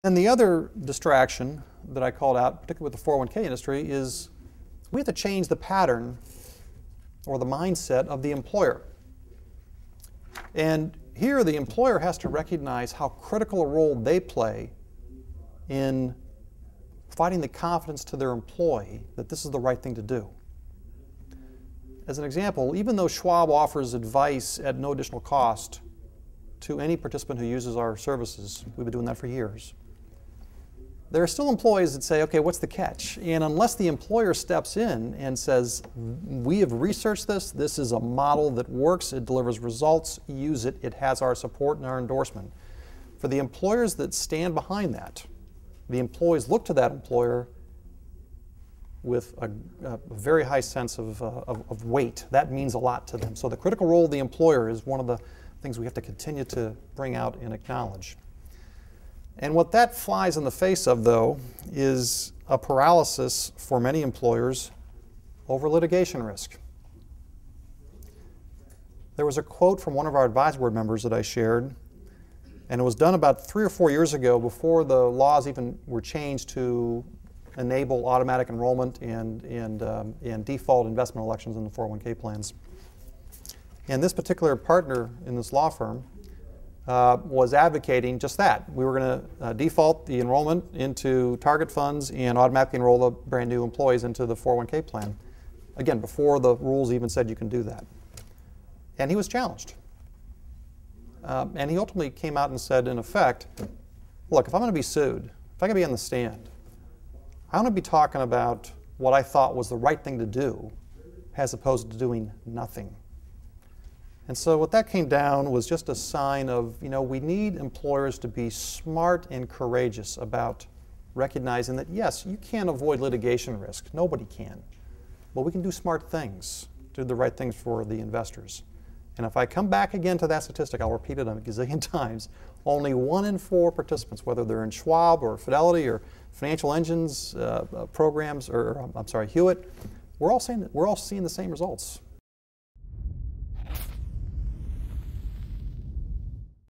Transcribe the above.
And the other distraction that I called out, particularly with the 401k industry, is we have to change the pattern or the mindset of the employer. And here the employer has to recognize how critical a role they play in providing the confidence to their employee that this is the right thing to do. As an example, even though Schwab offers advice at no additional cost to any participant who uses our services, we've been doing that for years, there are still employees that say, okay, what's the catch? And unless the employer steps in and says, we have researched this, this is a model that works, it delivers results, use it, it has our support and our endorsement. For the employers that stand behind that, the employees look to that employer with a very high sense of weight. That means a lot to them. So the critical role of the employer is one of the things we have to continue to bring out and acknowledge. And what that flies in the face of, though, is a paralysis for many employers over litigation risk. There was a quote from one of our advisory board members that I shared, and it was done about 3 or 4 years ago before the laws even were changed to enable automatic enrollment and default investment elections in the 401k plans. And this particular partner in this law firm was advocating just that. We were going to default the enrollment into target funds and automatically enroll the brand new employees into the 401k plan. Again, before the rules even said you can do that. And he was challenged. And he ultimately came out and said, in effect, look, if I'm going to be sued, if I'm going to be on the stand, I want to be talking about what I thought was the right thing to do as opposed to doing nothing. And so what that came down was just a sign of, we need employers to be smart and courageous about recognizing that, yes, you can't avoid litigation risk. Nobody can. But we can do smart things, do the right things for the investors. And if I come back again to that statistic, I'll repeat it a gazillion times, only 1 in 4 participants, whether they're in Schwab or Fidelity or Financial Engines programs, or I'm sorry, Hewitt, we're all seeing the same results.